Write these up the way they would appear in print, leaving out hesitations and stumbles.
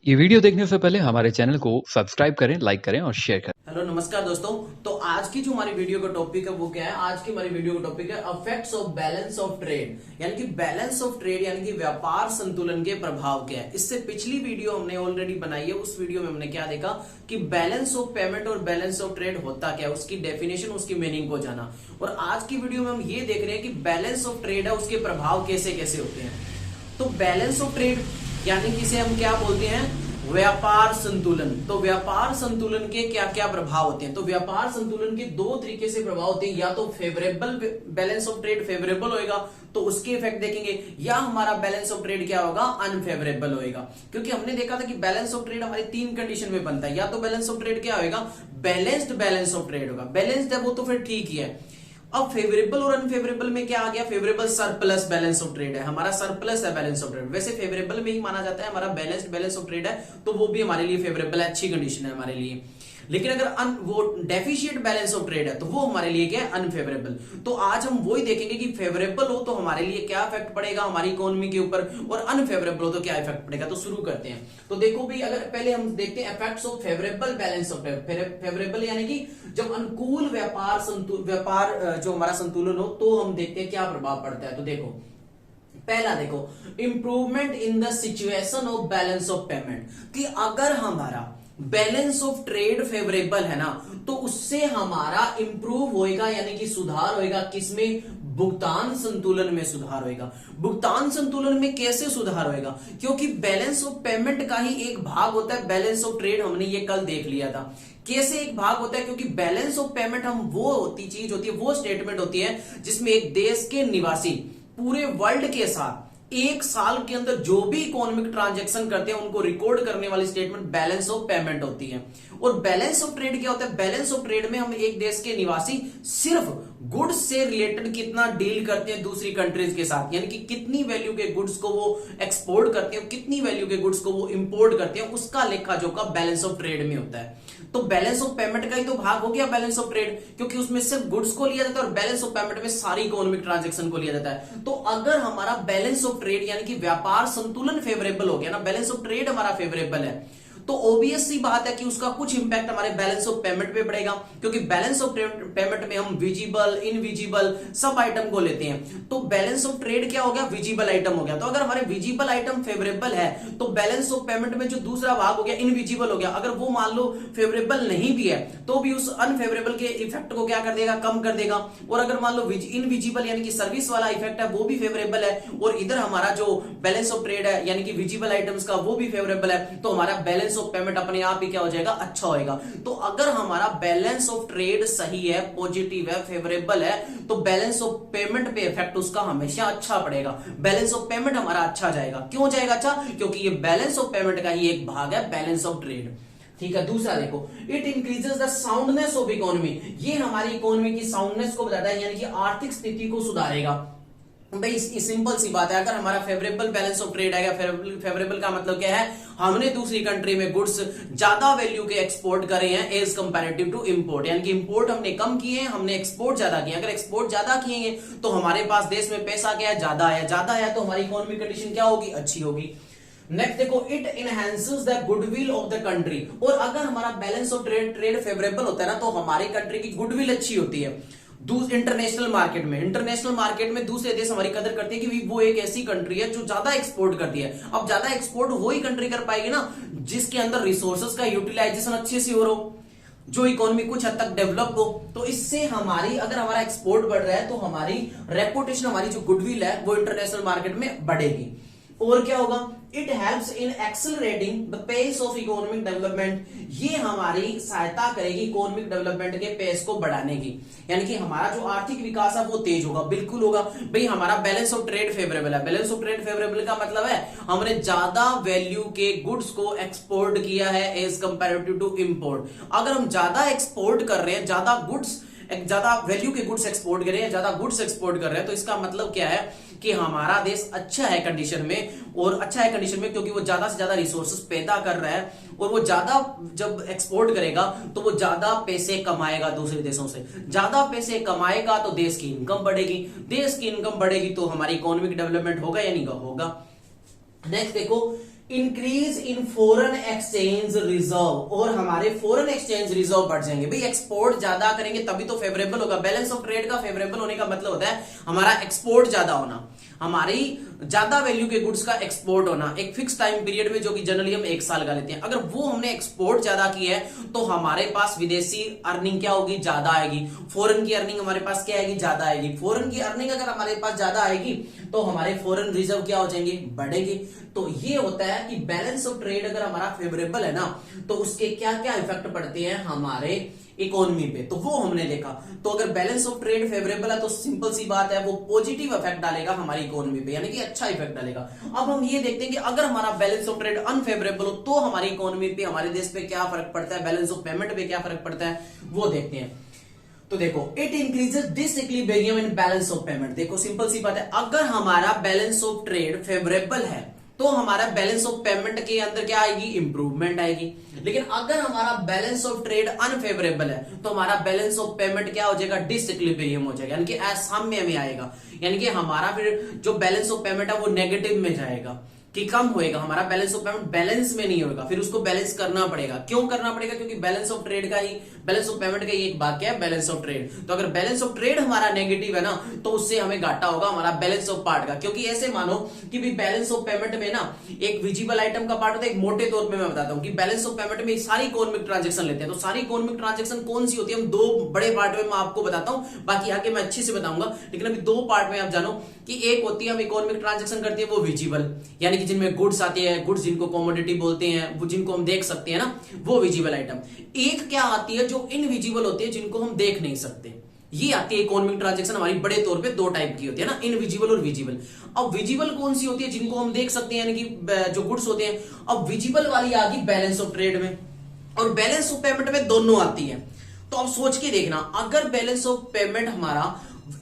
ये वीडियो देखने से पहले हमारे चैनल को सब्सक्राइब करें, लाइक करें और शेयर करें। हेलो नमस्कार दोस्तों। तो आज की जो हमारी वीडियो का टॉपिक है वो क्या है? आज की हमारी वीडियो का टॉपिक है effects of balance of trade, यानी कि बैलेंस ऑफ ट्रेड यानी कि व्यापार संतुलन के प्रभाव क्या है। इससे पिछली वीडियो हमने ऑलरेडी बनाई है। उस वीडियो में हमने क्या देखा कि बैलेंस ऑफ पेमेंट और बैलेंस ऑफ ट्रेड होता क्या है, उसकी डेफिनेशन, उसकी मीनिंग को जाना। और आज की वीडियो में हम ये देख रहे हैं कि बैलेंस ऑफ ट्रेड है, उसके प्रभाव कैसे कैसे होते हैं। तो बैलेंस ऑफ ट्रेड यानी कि इसे हम क्या बोलते हैं? व्यापार संतुलन। तो व्यापार संतुलन के क्या क्या प्रभाव होते हैं? तो व्यापार संतुलन के दो तरीके से प्रभाव होते हैं। या तो favourable balance of trade favourable होएगा तो उसके इफेक्ट देखेंगे, या हमारा बैलेंस ऑफ ट्रेड क्या होगा? अनफेवरेबल होएगा। क्योंकि हमने देखा था कि बैलेंस ऑफ ट्रेड हमारी तीन कंडीशन में बनता है। या तो बैलेंस ऑफ ट्रेड क्या होगा? बैलेंस्ड बैलेंस ऑफ ट्रेड होगा। बैलेंस्ड है वो तो फिर ठीक ही है। अब फेवरेबल और अनफेवरेबल में क्या आ गया? Favourable surplus balance of trade है, हमारा सरप्लस है बैलेंस ऑफ ट्रेड। वैसे फेवरेबल में ही माना जाता है, हमारा बैलेंस्ड बैलेंस ऑफ ट्रेड है तो वो भी हमारे लिए फेवरेबल है, अच्छी कंडीशन है हमारे लिए। लेकिन अगर वो डेफिशिएंट बैलेंस ऑफ ट्रेड है तो वो हमारे लिए क्या है? अनफेवरेबल। तो आज हम वही देखेंगे कि फेवरेबल हो तो हमारे लिए क्या इफेक्ट पड़ेगा हमारी इकोनॉमी के ऊपर, और अनफेवरेबल हो तो क्या इफेक्ट पड़ेगा। तो शुरू करते हैं। तो देखो भाई, अगर पहले हम देखते हैं effects of favourable balance of trade. Favourable यानी कि जब अनुकूल व्यापार जो हमारा संतुलन हो तो हम देखते हैं क्या प्रभाव पड़ता है। तो देखो, पहला देखो, improvement in the situation of balance of payment, कि अगर हमारा बैलेंस ऑफ ट्रेड फेवरेबल है ना तो उससे हमारा इंप्रूव होएगा, यानी कि सुधार होएगा। किसमें? भुगतान संतुलन में सुधार होएगा। भुगतान संतुलन में कैसे सुधार होएगा? क्योंकि बैलेंस ऑफ पेमेंट का ही एक भाग होता है बैलेंस ऑफ ट्रेड। हमने ये कल देख लिया था कैसे एक भाग होता है। क्योंकि बैलेंस ऑफ पेमेंट हम वो चीज होती है, वो स्टेटमेंट होती है जिसमें एक देश के निवासी पूरे वर्ल्ड के साथ एक साल के अंदर जो भी इकोनॉमिक ट्रांजैक्शन करते हैं उनको रिकॉर्ड करने वाली स्टेटमेंट बैलेंस ऑफ पेमेंट होती है। और बैलेंस ऑफ ट्रेड क्या होता है? बैलेंस ऑफ ट्रेड में हम एक देश के निवासी सिर्फ गुड्स से रिलेटेड कितना डील करते हैं दूसरी कंट्रीज के साथ, यानी कि कितनी वैल्यू के गुड्स को वो एक्सपोर्ट करते हैं, कितनी वैल्यू के गुड्स को वो इंपोर्ट करते हैं, उसका लेखा जोखा बैलेंस ऑफ ट्रेड में होता है। तो बैलेंस ऑफ पेमेंट का ही तो भाग हो गया बैलेंस ऑफ ट्रेड, क्योंकि उसमें सिर्फ गुड्स को लिया जाता है और बैलेंस ऑफ पेमेंट में सारी इकोनॉमिक ट्रांजैक्शन को लिया जाता है। तो अगर हमारा बैलेंस ऑफ ट्रेड यानी कि व्यापार संतुलन फेवरेबल हो गया ना, बैलेंस ऑफ ट्रेड हमारा फेवरेबल है, तो ऑब्वियस सी बात है कि उसका कुछ इंपैक्ट हमारे बैलेंस ऑफ पेमेंट पे पड़ेगा। क्योंकि बैलेंस ऑफ पेमेंट में हम विजिबल, इनविजिबल सब आइटम को लेते हैं। तो बैलेंस ऑफ ट्रेड क्या हो गया? विजिबल आइटम हो गया। तो अगर हमारे विजिबल आइटम फेवरेबल है तो बैलेंस ऑफ पेमेंट में जो दूसरा भाग हो गया इनविजिबल हो गया, अगर वो मान लो फेवरेबल नहीं भी है तो भी उस अनफेवरेबल के इफेक्ट को क्या कर देगा? कम कर देगा। और अगर मान लो इनविजिबल यानी कि सर्विस वाला इफेक्ट है वो भी फेवरेबल है, और इधर हमारा जो बैलेंस ऑफ ट्रेड है यानी कि विजिबल आइटम्स का वो भी फेवरेबल है, तो हमारा बैलेंस ऑफ पेमेंट अपने आप ही क्या हो जाएगा? अच्छा होएगा। तो अगर हमारा बैलेंस ऑफ ट्रेड सही है, पॉजिटिव है, फेवरेबल है, तो बैलेंस ऑफ पेमेंट पे इफेक्ट उसका हमेशा अच्छा पड़ेगा। बैलेंस ऑफ पेमेंट हमारा अच्छा जाएगा। क्यों जाएगा अच्छा? क्योंकि ये बैलेंस ऑफ पेमेंट का ही एक भाग है बैलेंस ऑफ ट्रेड। ठीक है। दूसरा देखो, it increases the soundness of economy. ये हमारी इकोनॉमी की साउंडनेस को बताता है, यानी कि आर्थिक स्थिति को सुधारेगा। भाई सिंपल सी बात है, अगर हमारा फेवरेबल बैलेंस ऑफ ट्रेड आएगा, फेवरेबल का मतलब क्या है? हमने दूसरी कंट्री में गुड्स ज्यादा वैल्यू के एक्सपोर्ट करे हैं एज कंपैरेटिव टू इंपोर्ट, यानी कि इंपोर्ट हमने कम किए हैं, हमने एक्सपोर्ट ज्यादा किए। अगर एक्सपोर्ट ज्यादा किए तो हमारे पास देश में पैसा क्या है? ज्यादा है। ज्यादा है तो हमारी इकोनॉमिक कंडीशन क्या होगी? अच्छी होगी। नेक्स्ट देखो, it enhances the goodwill of the country. और अगर हमारा बैलेंस ऑफ ट्रेड फेवरेबल होता है ना तो हमारी कंट्री की गुडविल अच्छी होती है इंटरनेशनल मार्केट में दूसरे देश हमारी कदर करते हैं कि वो एक ऐसी कंट्री है जो ज्यादा एक्सपोर्ट करती है। अब ज्यादा एक्सपोर्ट वही कंट्री कर पाएगी ना जिसके अंदर रिसोर्सेज का यूटिलाइजेशन अच्छे से हो रहा हो, जो इकोनॉमी कुछ हद तक डेवलप हो। तो इससे हमारी, अगर हमारा एक्सपोर्ट बढ़ रहा है तो हमारी रेपुटेशन, हमारी जो गुडविल है वो इंटरनेशनल मार्केट में बढ़ेगी। और क्या होगा? It helps in accelerating the pace of economic development. ये हमारी सहायता करेगी इकोनॉमिक डेवलपमेंट के पेस को बढ़ाने की, यानी कि हमारा जो आर्थिक विकास है वो तेज होगा। बिल्कुल होगा भाई। हमारा बैलेंस ऑफ ट्रेड फेवरेबल है। बैलेंस ऑफ ट्रेड फेवरेबल का मतलब है हमने ज्यादा वैल्यू के गुड्स को एक्सपोर्ट किया है एज कंपैरेटिव टू इंपोर्ट। अगर हम ज्यादा एक्सपोर्ट कर रहे हैं, ज्यादा वैल्यू के गुड्स एक्सपोर्ट कर रहे हैं, ज्यादा गुड्स एक्सपोर्ट कर रहे हैं, तो इसका मतलब क्या है कि हमारा देश अच्छा है कंडीशन में। और अच्छा है कंडीशन में क्योंकि वो ज्यादा से ज्यादा रिसोर्सेज पैदा कर रहा है, और वो ज्यादा जब एक्सपोर्ट करेगा तो वो ज्यादा पैसे कमाएगा दूसरे देशों से। ज्यादा पैसे कमाएगा तो देश की इनकम बढ़ेगी। देश की इनकम बढ़ेगी तो हमारी इकोनॉमिक डेवलपमेंट होगा या नहीं होगा। नेक्स्ट देखो, increase in foreign exchange reserve, और हमारे फॉरेन एक्सचेंज रिजर्व बढ़ जाएंगे। भाई एक्सपोर्ट ज्यादा करेंगे तभी तो फेवरेबल होगा। बैलेंस ऑफ ट्रेड का फेवरेबल होने का मतलब होता है हमारा एक्सपोर्ट ज्यादा होना, हमारी ज्यादा वैल्यू के गुड्स का एक्सपोर्ट होना एक फिक्स टाइम पीरियड में, जो कि जनरली हम 1 साल का लेते हैं। अगर वो हमने एक्सपोर्ट ज्यादा की है तो हमारे पास विदेशी अर्निंग क्या होगी, ज्यादा आएगी। फॉरेन की अर्निंग हमारे पास क्या आएगी, ज्यादा आएगी। फॉरेन की अर्निंग अगर हमारे पास ज्यादा आएगी तो हमारे फॉरेन रिजर्व क्या हो जाएंगे, बढ़ेंगे। तो ये होता है कि बैलेंस ऑफ ट्रेड अगर हमारा फेवरेबल है ना तो उसके क्या क्या इफेक्ट पड़ते हैं हमारे इकोनॉमी पे, तो वो हमने देखा। तो अगर बैलेंस ऑफ ट्रेड फेवरेबल है तो सिंपल सी बात है वो पॉजिटिव इफेक्ट डालेगा हमारी इकोनॉमी पे, यानी कि अच्छा इफेक्ट डालेगा। अब हम ये देखते हैं कि अगर हमारा बैलेंस ऑफ ट्रेड अनफेवरेबल हो तो हमारी इकोनॉमी पे, हमारे देश पे क्या फर्क पड़ता है, बैलेंस ऑफ पेमेंट पे क्या फर्क पड़ता है, वो देखते हैं। तो देखो, it increases disequilibrium in balance of payment. देखो सिंपल सी बात है, अगर हमारा बैलेंस ऑफ ट्रेड फेवरेबल है तो हमारा बैलेंस ऑफ पेमेंट के अंदर क्या आएगी, इंप्रूवमेंट आएगी। लेकिन अगर हमारा बैलेंस ऑफ ट्रेड अनफेवरेबल है तो हमारा बैलेंस ऑफ पेमेंट क्या हो जाएगा, डिसइक्विलिब्रियम हो जाएगा, यानी कि असाम्य में आएगा। यानी कि हमारा फिर जो बैलेंस ऑफ पेमेंट है वो नेगेटिव में जाएगा, कि कम होएगा। हमारा बैलेंस ऑफ पेमेंट बैलेंस में नहीं होगा, फिर उसको बैलेंस करना पड़ेगा। क्यों करना पड़ेगा, क्योंकि बैलेंस ऑफ ट्रेड का ही, बैलेंस ऑफ पेमेंट का ही एक भाग क्या है, बैलेंस ऑफ ट्रेड। तो अगर बैलेंस ऑफ ट्रेड हमारा नेगेटिव है ना तो उससे हमें घाटा होगा हमारा बैलेंस ऑफ पार्ट का। क्योंकि ऐसे मानो कि भी बैलेंस ऑफ पेमेंट में ना एक विजिबल आइटम का पार्ट होता है, एक मोटे तौर पे मैं बताता हूं कि बैलेंस ऑफ पेमेंट में सारी इकोनॉमिक ट्रांजेक्शन लेते हैं। तो सारी इकोनॉमिक ट्रांजेक्शन कौन सी होती है, हम 2 बड़े पार्ट में मैं आपको बताता हूं, बाकी आगे मैं अच्छे से बताऊंगा। लेकिन अभी 2 पार्ट में आप जानो कि एक होती है हम इकोनॉमिक ट्रांजेक्शन करते हैं वो विजिबल, यानी कि जिनमें गुड्स आती है, गुड्स जिनको कमोडिटी बोलते हैं, वो जिनको हम देख सकते हैं ना, वो विजिबल आइटम। एक क्या आती है जो इनविजिबल होती है, जिनको हम देख नहीं सकते। ये आती है इकोनॉमिक ट्रांजैक्शन हमारी बड़े तौर पे 2 टाइप की होती है ना, इनविजिबल और विजिबल। अब विजिबल कौन सी होती है, जिनको हम देख सकते हैं, यानी कि जो गुड्स होते हैं। अब विजिबल वाली आ गई बैलेंस ऑफ ट्रेड में, और बैलेंस ऑफ पेमेंट में दोनों आती है। तो अब सोच के देखना, अगर बैलेंस ऑफ पेमेंट हमारा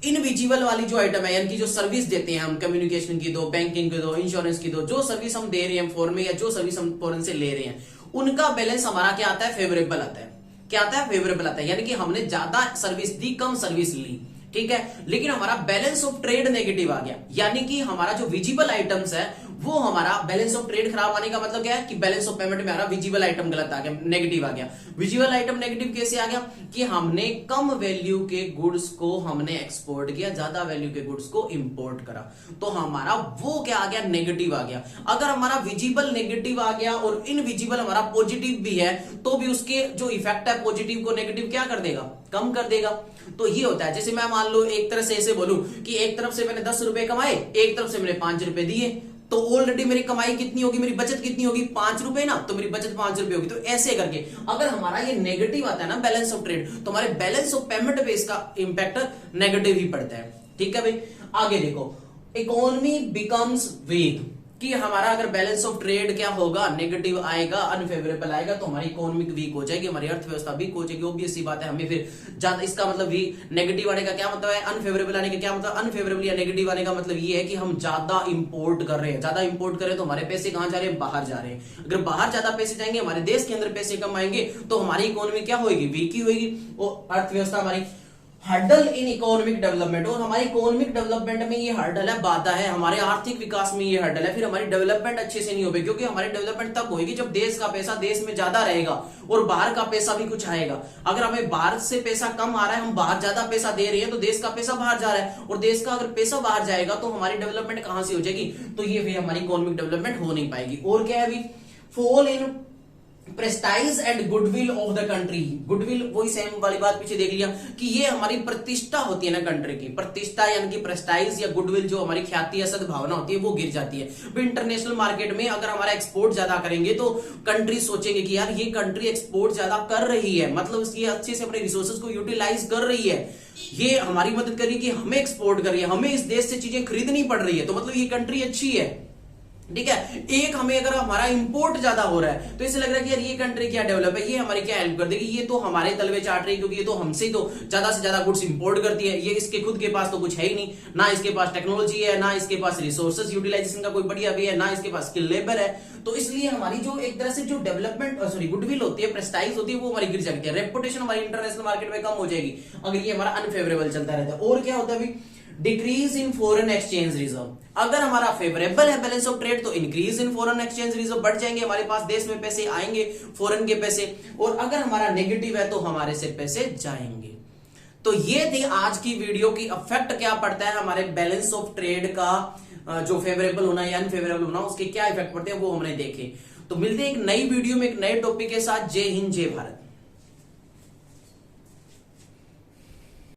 इनविजिबल वाली जो आइटम है, यानी कि जो सर्विस देते हैं हम, कम्युनिकेशन की दो, बैंकिंग की दो, इंश्योरेंस की दो, जो सर्विस हम दे रहे हैं फॉरेन में, या जो सर्विस हम फॉरेन से ले रहे हैं, उनका बैलेंस हमारा क्या आता है, फेवरेबल आता है। क्या आता है, फेवरेबल आता है। यानी कि हमने ज्यादा सर्विस दी, कम सर्विस ली, ठीक है, लेकिन हमारा बैलेंस ऑफ ट्रेड नेगेटिव आ गया। यानी कि हमारा जो विजिबल आइटम्स है वो हमारा बैलेंस ऑफ ट्रेड खराब आने का मतलब क्या है कि बैलेंस ऑफ पेमेंट में हमारा विजिबल आइटम गलत आ गया, नेगेटिव आ गया। विजिबल आइटम नेगेटिव कैसे आ गया, कि हमने कम वैल्यू के गुड्स को हमने एक्सपोर्ट किया, ज्यादा वैल्यू के गुड्स को इंपोर्ट करा, तो हमारा वो क्या आ गया, नेगेटिव आ गया। अगर हमारा विजिबल नेगेटिव आ गया और इनविजिबल हमारा पॉजिटिव भी है, तो भी उसके जो इफेक्ट है पॉजिटिव को नेगेटिव क्या कर देगा, कम कर देगा। तो ये होता है, जैसे मैं मान लो एक तरह से ऐसे बोलूं कि एक तरफ से मैंने 10 रुपए कमाए, एक तरफ से मैंने 5 रुपए दिए, तो ऑलरेडी मेरी कमाई कितनी होगी, मेरी बचत कितनी होगी, 5 रुपए ना, तो मेरी बचत 5 रुपए होगी। तो ऐसे करके अगर हमारा ये नेगेटिव आता है ना बैलेंस ऑफ ट्रेड, तो हमारे बैलेंस ऑफ पेमेंट पे इसका इंपैक्ट नेगेटिव ही पड़ता है। ठीक है भाई, आगे देखो, इकोनॉमी बिकम्स वीक, कि हमारा अगर बैलेंस ऑफ ट्रेड क्या होगा, नेगेटिव आएगा, अनफेवरेबल आएगा, तो हमारी इकोनॉमी वीक हो जाएगी, हमारी अर्थव्यवस्था वीक हो जाएगी। ऑब्वियस सी बात है, हमें फिर ज्यादा, इसका मतलब भी नेगेटिव आने का क्या मतलब है, अनफेवरेबल आने का क्या मतलब, अनफेवरेबल या नेगेटिव आने का मतलब ये है कि हम ज्यादा इंपोर्ट कर रहे हैं। ज्यादा इंपोर्ट कर रहे हैं तो हमारे पैसे कहां जा रहे हैं, बाहर जा रहे हैं। अगर बाहर ज्यादा पैसे जाएंगे, हमारे देश के अंदर पैसे कम आएंगे, तो हमारी इकोनॉमी क्या होगी, वीक ही होगी, और अर्थव्यवस्था हमारी। हर्डल इन इकोनॉमिक डेवलपमेंट, और हमारी इकोनॉमिक डेवलपमेंट में ये हर्डल है, बाधा है, हमारे आर्थिक विकास में ये हर्डल है। फिर हमारी डेवलपमेंट अच्छे से नहीं होगी, क्योंकि हमारी डेवलपमेंट तब होगी जब देश का पैसा देश में ज्यादा रहेगा और बाहर का पैसा भी कुछ आएगा। अगर हमें बाहर से पैसा कम आ रहा है, हम बाहर ज्यादा पैसा दे रहे हैं, तो देश का पैसा बाहर जा रहा है, और देश का अगर पैसा बाहर जाएगा तो हमारी डेवलपमेंट कहां से हो जाएगी, तो ये फिर हमारी इकोनॉमिक डेवलपमेंट हो नहीं पाएगी। और क्या है अभी, fall in prestige and goodwill of the country. Goodwill वही सेम वाली बात पीछे देख लिया कि ये हमारी प्रतिष्ठा होती है ना कंट्री की, प्रतिष्ठा यानी कि प्रेस्टाइज या गुडविल, जो हमारी ख्याति या सद्भावना होती है वो गिर जाती है। इंटरनेशनल मार्केट में अगर हमारा एक्सपोर्ट ज्यादा करेंगे तो कंट्री सोचेंगे कि यार ये कंट्री एक्सपोर्ट ज्यादा कर रही है, मतलब ये अच्छे से अपने रिसोर्सेज को यूटिलाइज कर रही है, ये हमारी मदद कर रही है कि हमें एक्सपोर्ट कर रही है, हमें इस देश से चीजें खरीदनी पड़ रही है, तो मतलब ये कंट्री अच्छी है। ठीक है, एक हमें अगर हमारा इंपोर्ट ज्यादा हो रहा है तो इसे लग रहा है कि यार ये कंट्री क्या डेवलप है, ये हमारी क्या हेल्प कर देगी, ये तो हमारे तलवे चाट रही है, क्योंकि ये तो हमसे तो ज्यादा से ज्यादा गुड्स इंपोर्ट करती है, ये इसके खुद के पास तो कुछ है ही नहीं, ना इसके पास टेक्नोलॉजी है, ना इसके पास रिसोर्सेज यूटिलाइजेशन का कोई बढ़िया भी है, ना इसके पास स्किल लेबर है। तो इसलिए हमारी जो एक तरह से जो डेवलपमेंट सॉरी गुडविल होती है, प्रेस्टाइज होती है, वो हमारी गिर जाती है, रेपुटेशन हमारी इंटरनेशनल मार्केट में कम हो जाएगी अगर ये हमारा अनफेवरेबल चलता रहता है। और क्या होता है अभी, decrease in foreign exchange reserve. अगर हमारा फेवरेबल है बैलेंस ऑफ ट्रेड तो increase in foreign exchange reserve, बढ़ जाएंगे हमारे पास देश में पैसे आएंगे, फॉरेन के पैसे। और अगर हमारा नेगेटिव है तो हमारे से पैसे जाएंगे। तो ये थी आज की वीडियो की इफेक्ट क्या पड़ता है हमारे बैलेंस ऑफ ट्रेड का, जो फेवरेबल होना या अनफेवरेबल होना, उसके क्या इफेक्ट पड़ते हैं वो हमने देखे। तो मिलते हैं एक नई वीडियो में एक नए टॉपिक के साथ। जय हिंद, जय भारत।